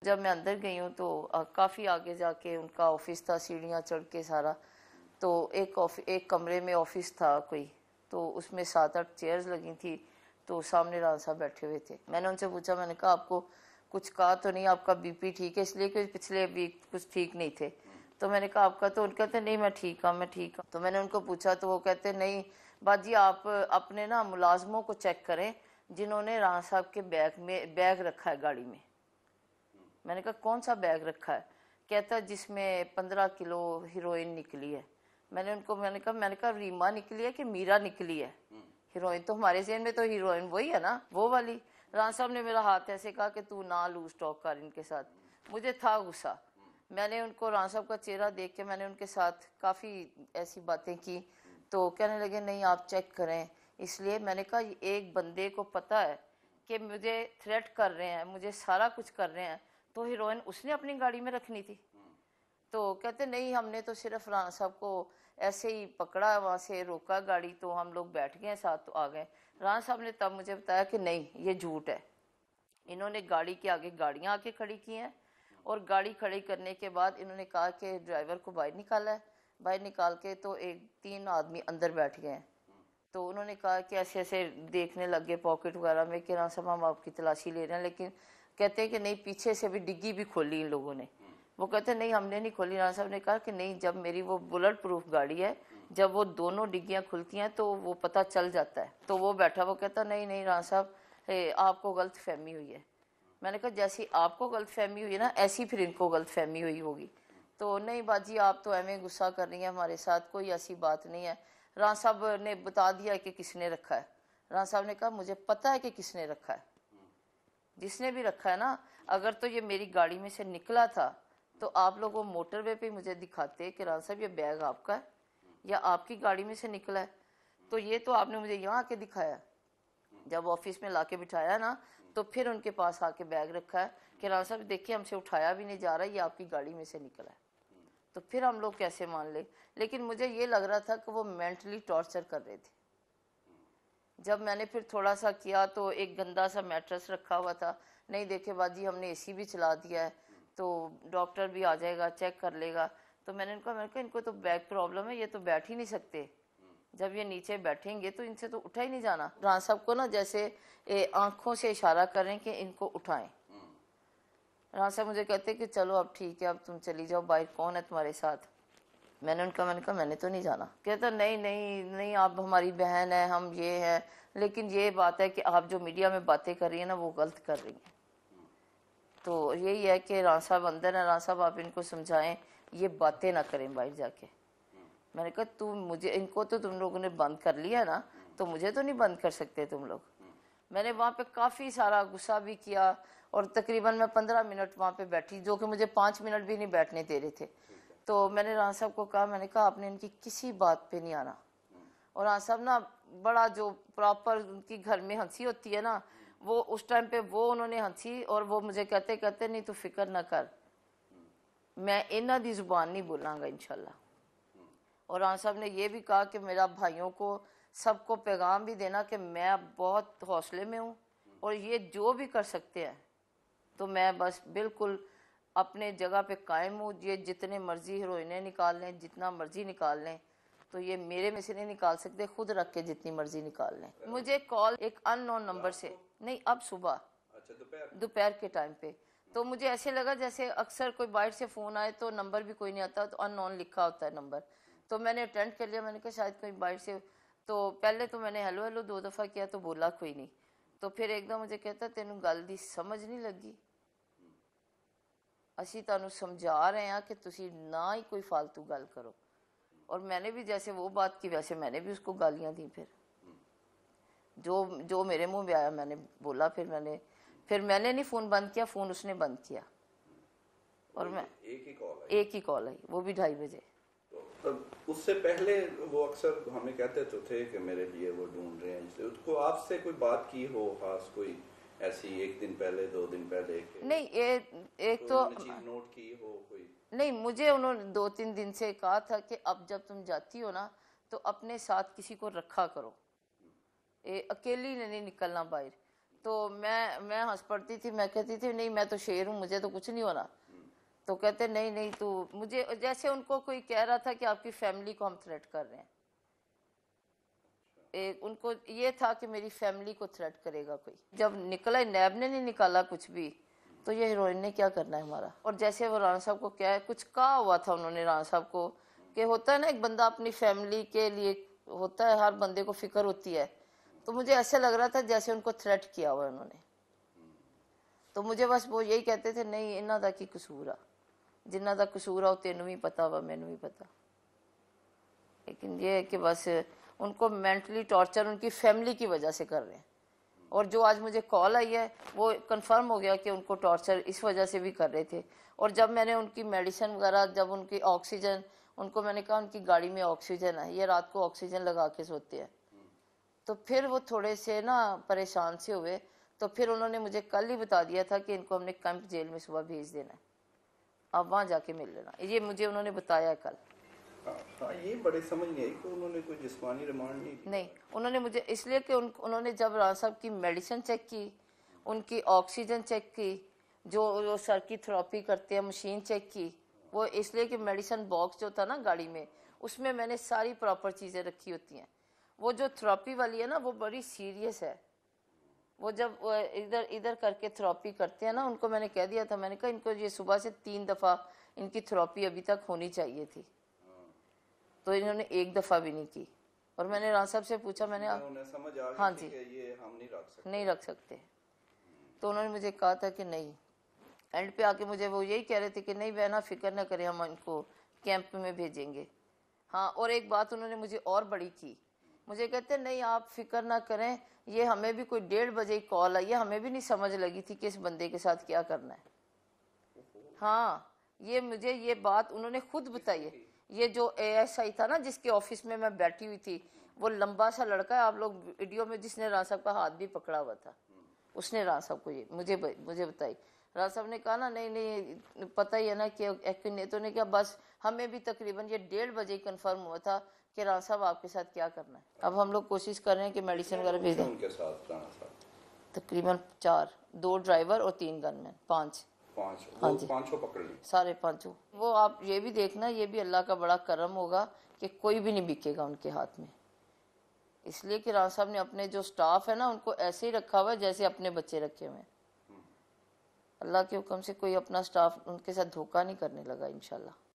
जब मैं अंदर गई हूँ तो काफ़ी आगे जाके उनका ऑफिस था, सीढ़ियाँ चढ़ के सारा। तो एक कमरे में ऑफिस था कोई, तो उसमें 7-8 चेयर्स लगी थी। तो सामने राना साहब बैठे हुए थे। मैंने उनसे पूछा, मैंने कहा आपको कुछ कहा तो नहीं, आपका बीपी ठीक है? इसलिए कि पिछले वीक कुछ ठीक नहीं थे। तो मैंने कहा आपका, तो उनके कहते नहीं मैं ठीक हूँ, मैं ठीक हूँ। तो मैंने उनको पूछा तो वो कहते नहीं बाजी आप अपने ना मुलाजमों को चेक करें जिन्होंने राना साहब के बैग रखा है गाड़ी में। मैंने कहा कौन सा बैग रखा है? कहता जिसमें 15 किलो हीरोइन निकली है। मैंने कहा रीमा निकली है कि मीरा निकली है? हीरोइन तो हमारे जेहन में तो हीरोइन वही है ना, वो वाली। राना साहब ने मेरा हाथ ऐसे कहा कि तू ना लूज टॉक कर इनके साथ। मुझे था गुस्सा। मैंने उनको, राना साहब का चेहरा देख के मैंने उनके साथ काफ़ी ऐसी बातें की। तो कहने लगे नहीं आप चेक करें। इसलिए मैंने कहा एक बंदे को पता है कि मुझे थ्रेट कर रहे हैं, मुझे सारा कुछ कर रहे हैं, तो हीरोइन उसने अपनी गाड़ी में रखनी थी। तो कहते नहीं हमने तो सिर्फ राना साहब को ऐसे ही पकड़ा, वहाँ से रोका गाड़ी, तो हम लोग बैठ गए साथ तो आ गए। राना साहब ने तब मुझे बताया कि नहीं ये झूठ है, इन्होंने गाड़ी के आगे गाड़ियाँ आके खड़ी की हैं, और गाड़ी खड़ी करने के बाद इन्होंने कहा कि ड्राइवर को बाहर निकाला है। बाहर निकाल के तो 3 आदमी अंदर बैठ गए हैं। तो उन्होंने कहा कि ऐसे ऐसे देखने लग गए पॉकेट वगैरह में कि राना साहब हम आपकी तलाशी ले रहे हैं, लेकिन कहते हैं कि नहीं पीछे से भी डिग्गी भी खोली इन लोगों ने। वो कहते नहीं हमने नहीं खोली। राना साहब ने कहा कि नहीं जब मेरी वो बुलेट प्रूफ गाड़ी है, जब वो दोनों डिग्गियाँ खुलती हैं तो वो पता चल जाता है। तो वो बैठा, वो कहता नहीं नहीं राना साहब आपको गलत फहमी हुई है। मैंने कहा जैसी आपको गलत फहमी हुई है ना, ऐसी फिर इनको गलत फहमी हुई होगी। तो नहीं बाजी आप तो एवं गुस्सा कर रही हैं हमारे साथ, कोई ऐसी बात नहीं है। राना साहब ने बता दिया कि किसने रखा है। राना साहब ने कहा मुझे पता है कि किसने रखा है, जिसने भी रखा है ना, अगर तो ये मेरी गाड़ी में से निकला था तो आप लोग वो मोटरवे पे मुझे दिखाते कि राना साहब ये बैग आपका है या आपकी गाड़ी में से निकला है। तो ये तो आपने मुझे यहाँ आके दिखाया, जब ऑफिस में लाके बिठाया ना, तो फिर उनके पास आके बैग रखा है कि राना साहब देखिए हमसे उठाया भी नहीं जा रहा, ये आपकी गाड़ी में से निकला है। तो फिर हम लोग कैसे मान ले? लेकिन मुझे ये लग रहा था कि वो मेंटली टॉर्चर कर रहे थे। जब मैंने फिर थोड़ा सा किया तो एक गंदा सा मैट्रेस रखा हुआ था। नहीं देखे बाजी हमने एसी भी चला दिया है, तो डॉक्टर भी आ जाएगा चेक कर लेगा। तो मैंने कहा इनको तो बैक प्रॉब्लम है, ये तो बैठ ही नहीं सकते, जब ये नीचे बैठेंगे तो इनसे तो उठा ही नहीं जाना। राना साहब को ना जैसे आंखों से इशारा करें कि इनको उठाएं। राना साहब मुझे कहते कि चलो अब ठीक है, अब तुम चली जाओ बाहर, कौन है तुम्हारे साथ? मैंने कहा मैंने तो नहीं जाना। कहता नहीं नहीं नहीं आप हमारी बहन है, हम ये हैं, लेकिन ये बात है कि आप जो मीडिया में बातें कर रही हैं ना वो गलत कर रही हैं। तो यही है कि राना साहब अंदर है, राना साहब आप इनको समझाएं ये बातें ना करें बाहर जाके। मैंने कहा तुम मुझे, इनको तो तुम लोगों ने बंद कर लिया ना, तो मुझे तो नहीं बंद कर सकते तुम लोग। मैंने वहाँ पे काफ़ी सारा गुस्सा भी किया, और तकरीबन मैं 15 मिनट वहाँ पे बैठी, जो कि मुझे 5 मिनट भी नहीं बैठने दे रहे थे। तो मैंने राना साहब को कहा, मैंने कहा आपने इनकी किसी बात पे नहीं आना। और राना साहब ना बड़ा जो प्रॉपर उनकी घर में हंसी होती है ना, वो उस टाइम पे वो उन्होंने हंसी, और वो मुझे कहते कहते नहीं तू फिक्र ना कर, मैं इन्हों की जुबान नहीं बोलांगा इंशाल्लाह। और राना साहब ने यह भी कहा कि मेरा भाइयों को सबको पैगाम भी देना कि मैं बहुत हौसले में हूँ, और ये जो भी कर सकते हैं तो मैं बस बिल्कुल अपने जगह पे कायम हूँ। ये जितने मर्जी हीरोइनें निकाल लें, जितना मर्जी निकाल लें, तो ये मेरे में से नहीं निकाल सकते, खुद रख के जितनी मर्जी निकाल लें। मुझे कॉल एक अननोन नंबर से, नहीं अब सुबह, अच्छा दोपहर के टाइम पे, तो मुझे ऐसे लगा जैसे अक्सर कोई बाहर से फ़ोन आए तो नंबर भी कोई नहीं आता, तो अननोन लिखा होता है नंबर। तो मैंने अटेंड कर लिया, मैंने कहा शायद कोई बाहर से। तो पहले तो मैंने हेलो हेलो 2 दफ़ा किया तो बोला कोई नहीं। तो फिर एकदम मुझे कहता तेनू गल दी समझ नहीं लगी, असी तुहानू समझा रहे हैं कि तुसी ना ही कोई फालतू गल करो। और मैंने भी जैसे वो बात की वैसे मैंने भी उसको गालियां दी। फिर जो जो मेरे मुंह में आया मैंने बोला। फिर मैंने नहीं फ़ोन बंद किया, फ़ोन उसने बंद किया। और मैं एक ही कॉल आई, वो भी 2:30 बजे। तो उससे पहले वो अक्सर हमें कहते तो थे कि मेरे लिए वो ढूंढ रहे हैं, इसलिए उसको आपसे कोई बात की हो खास, कोई ऐसी 1 दिन पहले 2 दिन पहले नहीं, एक तो चीज नोट की हो कोई? नहीं, मुझे उन्होंने 2-3 दिन से कहा था कि अब जब तुम जाती हो ना तो अपने साथ किसी को रखा करो, अकेली ने नहीं निकलना बाहर। तो मैं हंस पड़ती थी, मैं कहती थी नहीं मैं तो शेर हूँ, मुझे तो कुछ नहीं होना। तो कहते नहीं नहीं, तो मुझे जैसे उनको कोई कह रहा था कि आपकी फैमिली को हम थ्रेट कर रहे हैं। उनको ये था कि मेरी फैमिली को थ्रेट करेगा कोई। जब निकला, नैब ने नहीं निकाला कुछ भी, तो ये हीरोइन ने क्या करना है हमारा। और जैसे वो राणा साहब को क्या है, कुछ कहा हुआ था उन्होंने राणा साहब को कि होता है ना एक बंदा अपनी फैमिली के लिए, होता है हर बंदे को फिक्र होती है। तो मुझे ऐसे लग रहा था जैसे उनको थ्रेट किया हुआ उन्होंने। तो मुझे बस वो यही कहते थे नहीं इन्हों का की कसूर आ, जिन्हों का कसूर आ तेनों भी पता वा, मैनू भी पता। लेकिन ये है कि बस उनको मेंटली टॉर्चर उनकी फैमिली की वजह से कर रहे हैं। और जो आज मुझे कॉल आई है वो कंफर्म हो गया कि उनको टॉर्चर इस वजह से भी कर रहे थे। और जब मैंने उनकी मेडिसिन वगैरह, जब उनकी ऑक्सीजन, उनको मैंने कहा उनकी गाड़ी में ऑक्सीजन है, ये रात को ऑक्सीजन लगा के सोते हैं, तो फिर वो थोड़े से ना परेशान से हुए। तो फिर उन्होंने मुझे कल ही बता दिया था कि इनको हमने कैंप जेल में सुबह भेज देना है, आप वहाँ जाके मिल लेना। ये मुझे उन्होंने बताया कल। हाँ, ये बड़े समझ नहीं आई कि उन्होंने कोई जिस्मानी रिमांड नहीं किया। नहीं, उन्होंने मुझे इसलिए कि उन्होंने जब राणा साहब की मेडिसिन चेक की, उनकी ऑक्सीजन चेक की, जो सर की थेरेपी करते हैं मशीन चेक की, वो इसलिए कि मेडिसिन बॉक्स जो था ना गाड़ी में, उसमें मैंने सारी प्रॉपर चीज़ें रखी होती हैं। वो जो थेरेपी वाली है ना वो बड़ी सीरियस है। वो जब इधर इधर करके थेरेपी करते हैं ना, उनको मैंने कह दिया था, मैंने कहा इनको ये सुबह से 3 दफ़ा इनकी थेरेपी अभी तक होनी चाहिए थी, तो इन्होंने एक दफ़ा भी नहीं की। और मैंने राणा साहब से पूछा, मैंने उन्हें समझ आ गई हाँ थी जी, कि ये हम नहीं रख सकते, नहीं रख सकते। तो उन्होंने मुझे कहा था कि नहीं, एंड पे आके मुझे वो यही कह रहे थे कि नहीं बहना फिक्र ना करें, हम इनको कैंप में भेजेंगे। हाँ, और एक बात उन्होंने मुझे और बड़ी की, मुझे कहते नहीं आप फिक्र ना करें, ये हमें भी कोई 1:30 बजे कॉल आई है, हमें भी नहीं समझ लगी थी कि इस बंदे के साथ क्या करना है। हाँ, ये मुझे ये बात उन्होंने खुद बताई है। ये जो ASI था ना जिसके ऑफिस में मैं बैठी हुई थी, वो लंबा सा लड़का है, आप लोग वीडियो में, जिसने राणा साहब का हाथ भी पकड़ा हुआ था, उसने राणा साहब को ये मुझे बताई। राणा साहब ने कहा ना नहीं नहीं पता ही है ना कि तो ने कहा बस हमें भी तकरीबन ये 1:30 बजे कंफर्म हुआ था कि राणा साहब आपके साथ क्या करना है। अब हम लोग कोशिश कर रहे हैं कि मेडिसिन वगैरह भेज दें। उनके साथ राणा साहब तकरीबन 4, 2 ड्राइवर और 3 गनमैन, 5। हाँ जी, पांचों पकड़ ली, सारे 5। वो आप ये भी देखना, ये भी अल्लाह का बड़ा करम होगा कि कोई भी नहीं बिकेगा उनके हाथ में। इसलिए कि राणा साहब ने अपने जो स्टाफ है ना उनको ऐसे ही रखा हुआ है जैसे अपने बच्चे रखे हुए हैं। अल्लाह के हुक्म से कोई अपना स्टाफ उनके साथ धोखा नहीं करने लगा इंशाल्लाह।